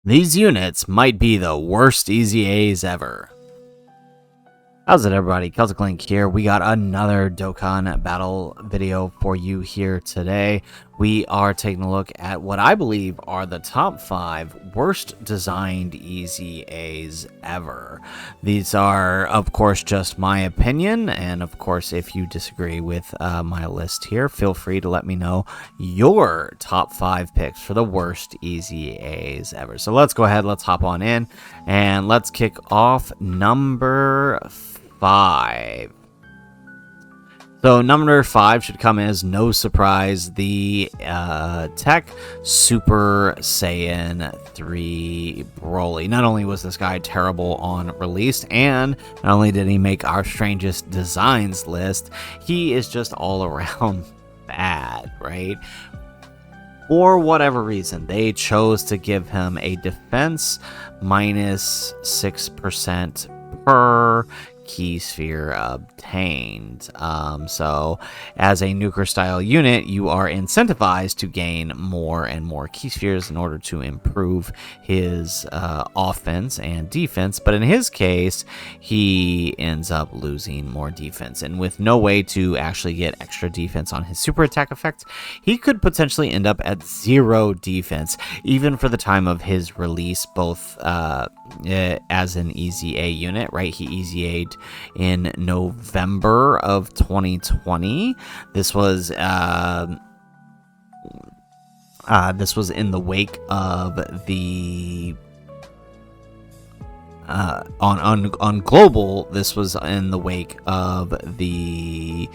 These units might be the worst EZAs ever. How's it, everybody? Celtic Link here. We got another Dokkan battle video for you here today. We are taking a look at what I believe are the top 5 worst designed EZAs ever. These are, of course, just my opinion, and of course, if you disagree with my list here, feel free to let me know your top 5 picks for the worst EZAs ever. So let's go ahead, let's hop on in, and let's kick off number 5. So number 5 should come as no surprise, the Tech Super Saiyan 3 Broly. Not only was this guy terrible on release, and not only did he make our strangest designs list, he is just all around bad, right? For whatever reason, they chose to give him a defense minus 6% per key sphere obtained. So as a nuker style unit, you are incentivized to gain more and more key spheres in order to improve his offense and defense, but in his case he ends up losing more defense, and with no way to actually get extra defense on his super attack effect, he could potentially end up at 0 defense even for the time of his release, both as an EZA unit, right? He EZA'd in November of 2020. This was in the wake of the on global. This was in the wake of the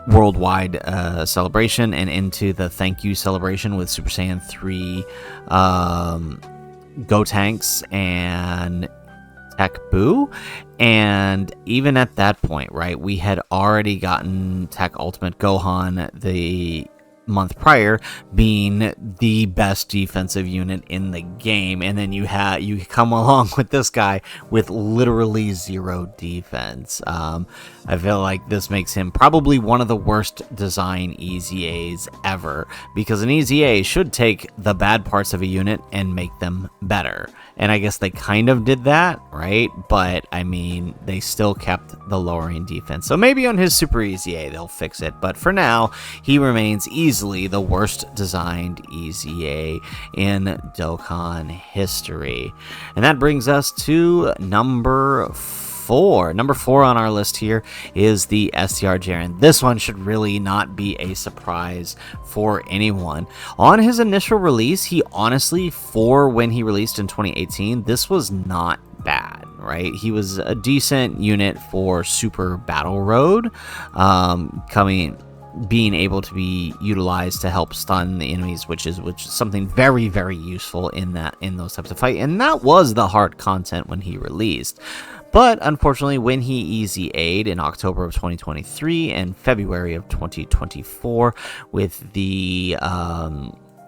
worldwide celebration and into the thank you celebration with Super Saiyan 3 Go Tanks and Tech Boo. And even at that point, right, we had already gotten Tech Ultimate Gohan the month prior, being the best defensive unit in the game, and then you come along with this guy with literally 0 defense. I feel like this makes him probably one of the worst design EZAs ever, because an EZA should take the bad parts of a unit and make them better, and I guess they kind of did that, right? But I mean, they still kept the lowering defense, so maybe on his Super EZA they'll fix it, but for now he remains easily the worst designed EZA in Dokkan history. And that brings us to number 4. Number 4 on our list here is the STR Jaren. This one should really not be a surprise for anyone. On his initial release, he honestly, for when he released in 2018, this was not bad, right? He was a decent unit for Super Battle Road, being able to be utilized to help stun the enemies, which is something very, very useful in those types of fight, and that was the hard content when he released. But unfortunately, when he EZA'd in October of 2023 and February of 2024 with the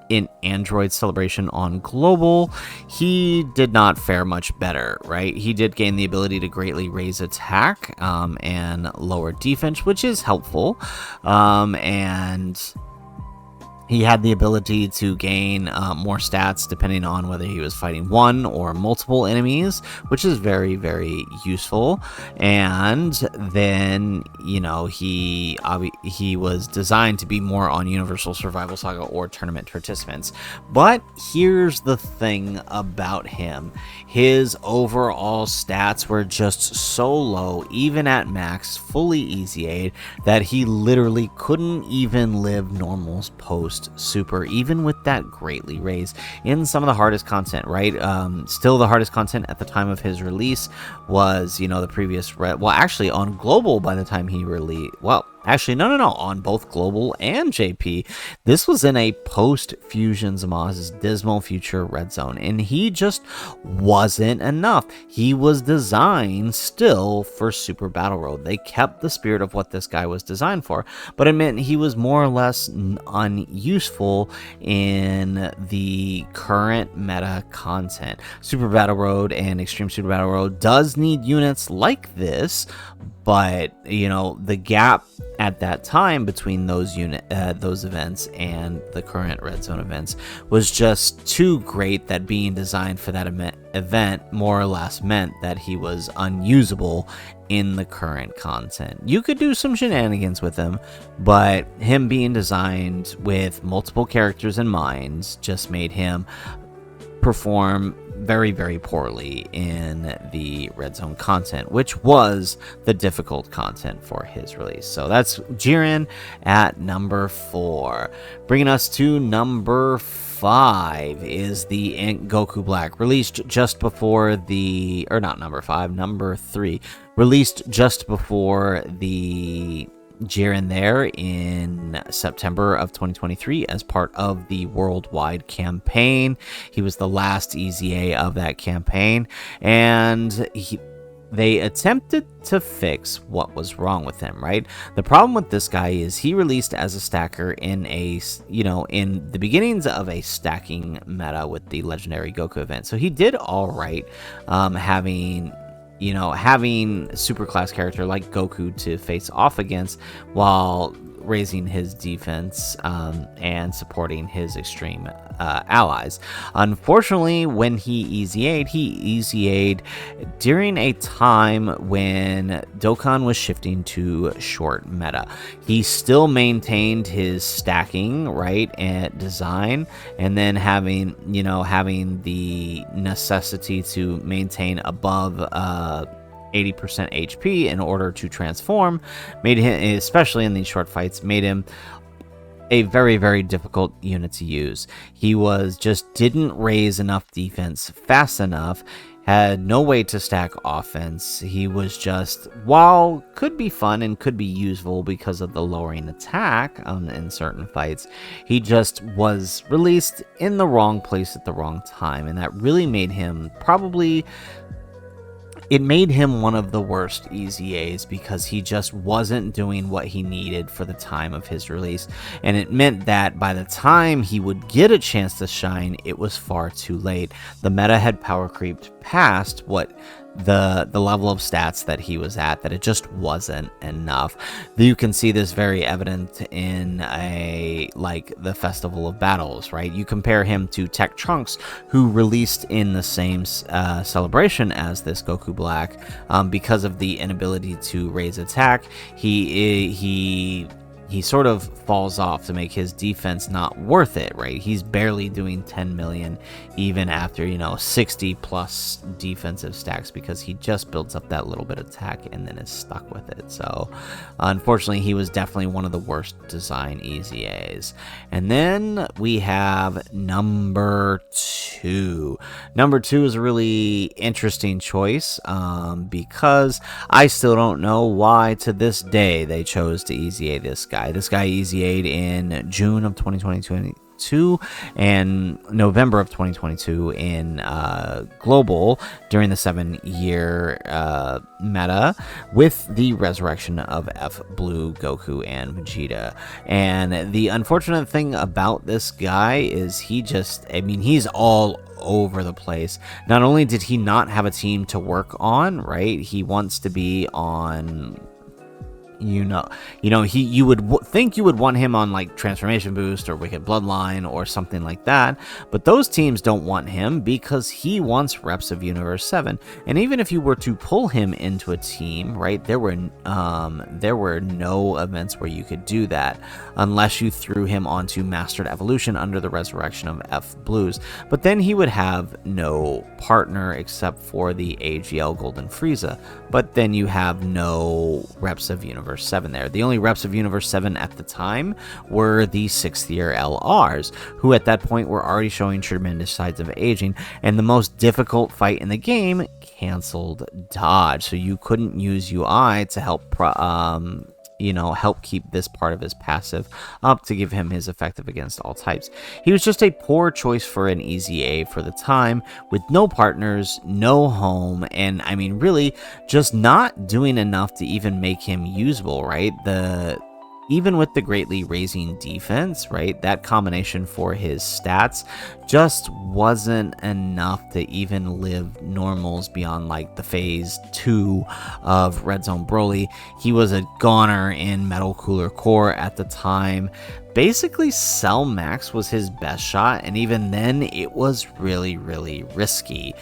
in Android celebration on global, he did not fare much better, right? He did gain the ability to greatly raise attack and lower defense, which is helpful, and he had the ability to gain more stats depending on whether he was fighting one or multiple enemies, which is very, very useful. And then, you know, he was designed to be more on Universal Survival Saga or tournament participants. But here's the thing about him. His overall stats were just so low, even at max, fully EZA'd, that he literally couldn't even live normals post super, even with that greatly raised in some of the hardest content, right? Still the hardest content at the time of his release was, you know, the previous well, actually on global by the time he released, well, actually, no, on both global and JP, this was in a post-Fusion Zamaz's Dismal Future Red Zone, and he just wasn't enough. He was designed still for Super Battle Road. They kept the spirit of what this guy was designed for, but it meant he was more or less unuseful in the current meta content. Super Battle Road and Extreme Super Battle Road does need units like this, but, you know, the gap at that time between those events and the current Red Zone events was just too great that being designed for that event more or less meant that he was unusable in the current content. You could do some shenanigans with him, but him being designed with multiple characters in mind just made him perform very, very poorly in the Red Zone content, which was the difficult content for his release. So that's Jiren at number 4. Bringing us to number 5 is the Ink Goku Black, released just before the, or not number 5, number 3, released just before the Jiren there in September of 2023 as part of the worldwide campaign. He was the last EZA of that campaign, and they attempted to fix what was wrong with him, right? The problem with this guy is he released as a stacker in a, in the beginnings of a stacking meta with the Legendary Goku event. So he did all right, having superclass character like Goku to face off against while raising his defense and supporting his extreme allies. Unfortunately, when he EZA'd during a time when Dokkan was shifting to short meta. He still maintained his stacking, right, and design, and then having the necessity to maintain above 80% HP in order to transform, made him, especially in these short fights, made him a very, very difficult unit to use. He didn't raise enough defense fast enough, had no way to stack offense. He was just, while could be fun and could be useful because of the lowering attack in certain fights, he just was released in the wrong place at the wrong time, and that really made him it made him one of the worst EZAs because he just wasn't doing what he needed for the time of his release. And it meant that by the time he would get a chance to shine, it was far too late. The meta had power creeped past what the level of stats that he was at, that it just wasn't enough. You can see this very evident in the Festival of Battles, right? You compare him to Tech Trunks, who released in the same celebration as this Goku Black. Because of the inability to raise attack, he sort of falls off to make his defense not worth it, right? He's barely doing 10 million even after, 60 plus defensive stacks, because he just builds up that little bit of attack and then is stuck with it. So unfortunately, he was definitely one of the worst design EZAs. And then we have number 2. Number 2 is a really interesting choice because I still don't know why to this day they chose to EZA this guy. This guy EZA'd in June of 2022 and November of 2022 in Global during the 7-year meta with the resurrection of F Blue, Goku, and Vegeta. And the unfortunate thing about this guy is he's all over the place. Not only did he not have a team to work on, right? He wants to be on, you would think you would want him on like Transformation Boost or Wicked Bloodline or something like that, but those teams don't want him because he wants reps of Universe 7. And even if you were to pull him into a team, right, there were no events where you could do that unless you threw him onto Mastered Evolution under the resurrection of F Blues. But then he would have no partner except for the AGL Golden Frieza. But then you have no reps of Universe 7 there. The only reps of Universe 7 at the time were the 6th year LRs, who at that point were already showing tremendous signs of aging, and the most difficult fight in the game canceled dodge, so you couldn't use UI to help keep this part of his passive up to give him his effective against all types. He was just a poor choice for an EZA for the time, with no partners, no home, and really just not doing enough to even make him usable, right? even with the greatly raising defense, right, that combination for his stats just wasn't enough to even live normals beyond like the phase 2 of Red Zone Broly. He was a goner in Metal Cooler Core at the time. Basically, Cell Max was his best shot, and even then, it was really, really risky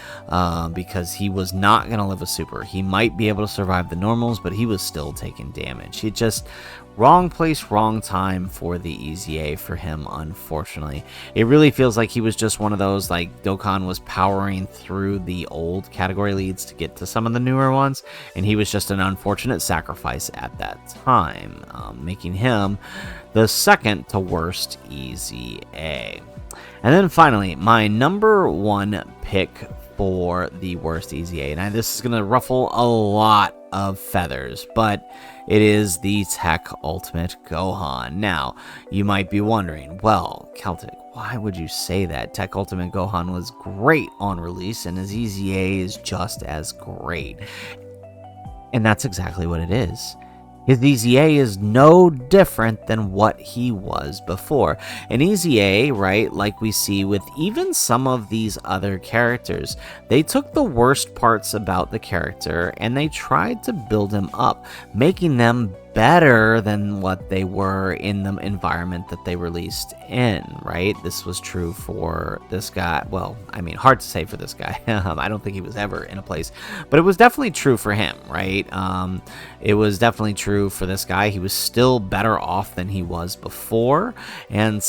because he was not going to live a super. He might be able to survive the normals, but he was still taking damage. He just wrong place, wrong time for the EZA for him, unfortunately. It really feels like he was just one of those, like, Dokkan was powering through the old category leads to get to some of the newer ones, and he was just an unfortunate sacrifice at that time, making him the second to worst EZA. And then finally, my number 1 pick for the worst EZA, and this is going to ruffle a lot of feathers, but it is the Tech Ultimate Gohan. Now, you might be wondering, well, Celtic, why would you say that? Tech Ultimate Gohan was great on release, and his EZA is just as great. And that's exactly what it is. His EZA is no different than what he was before. An EZA, right, like we see with even some of these other characters, they took the worst parts about the character and they tried to build him up, making them better than what they were in the environment that they released in, right? This was true for this guy. Well, I mean, hard to say for this guy. I don't think he was ever in a place, but it was definitely true for him, right? It was definitely true for this guy. He was still better off than he was before, and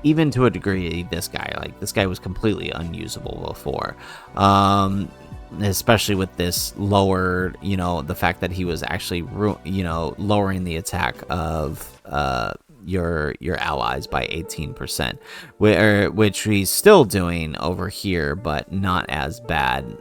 even to a degree, this guy was completely unusable before. Especially with this lowered, the fact that he was actually, lowering the attack of your allies by 18%, which he's still doing over here, but not as bad.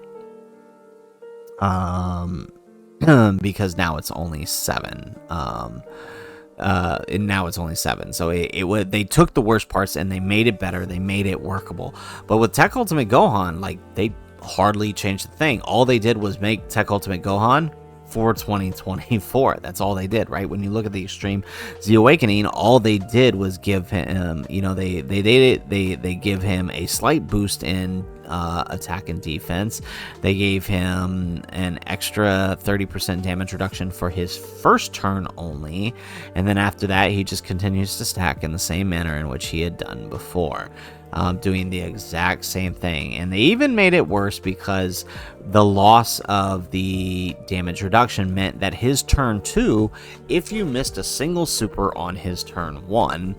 Because now it's only 7. And now it's only 7. So they took the worst parts and they made it better. They made it workable. But with Tech Ultimate Gohan, like, they hardly changed the thing. All they did was make Tech Ultimate Gohan for 2024. That's all they did, right? When you look at the Extreme Z Awakening, all they did was give him, they give him a slight boost in attack and defense. They gave him an extra 30% damage reduction for his first turn only, and then after that he just continues to stack in the same manner in which he had done before, doing the exact same thing. And they even made it worse because the loss of the damage reduction meant that his turn 2, if you missed a single super on his turn 1,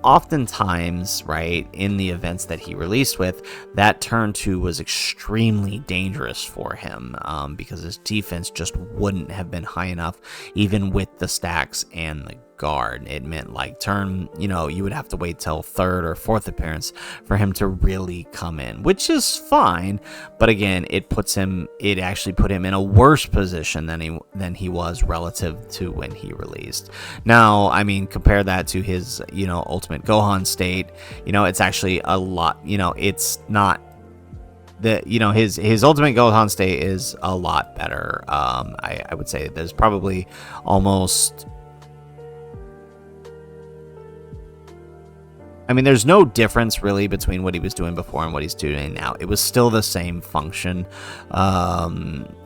oftentimes, right, in the events that he released with, that turn 2 was extremely dangerous for him, because his defense just wouldn't have been high enough, even with the stacks and the guard. It meant like you would have to wait till 3rd or 4th appearance for him to really come in, which is fine, but again, it actually put him in a worse position than he was relative to when he released. Now, I mean, compare that to his Ultimate Gohan state. It's actually a lot. It's not his Ultimate Gohan state is a lot better. I would say there's probably almost, there's no difference really between what he was doing before and what he's doing now. It was still the same function.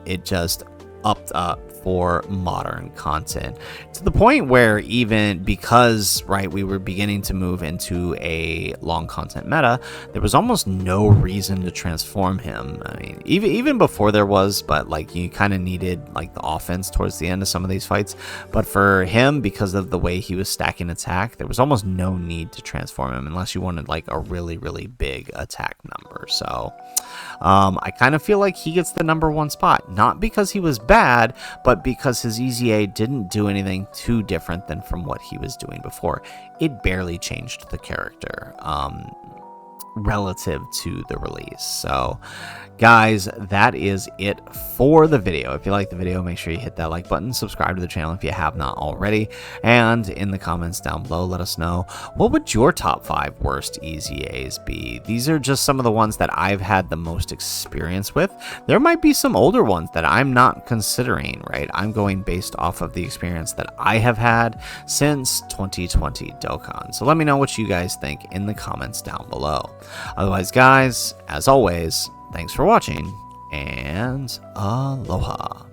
It just upped up for modern content, to the point where even because, right, we were beginning to move into a long content meta, there was almost no reason to transform him. I mean, even before there was, but like you kind of needed like the offense towards the end of some of these fights. But for him, because of the way he was stacking attack, there was almost no need to transform him unless you wanted like a really, really big attack number. So I kind of feel like he gets the number 1 spot, not because he was bad, but because his EZA didn't do anything too different than from what he was doing before. It barely changed the character. relative to the release. So guys, that is it for the video. If you like the video, make sure you hit that like button, subscribe to the channel if you have not already, and in the comments down below, let us know, what would your top 5 worst EZAs be? These are just some of the ones that I've had the most experience with. There might be some older ones that I'm not considering, right? I'm going based off of the experience that I have had since 2020 Dokkan. So let me know what you guys think in the comments down below. Otherwise, guys, as always, thanks for watching, and aloha.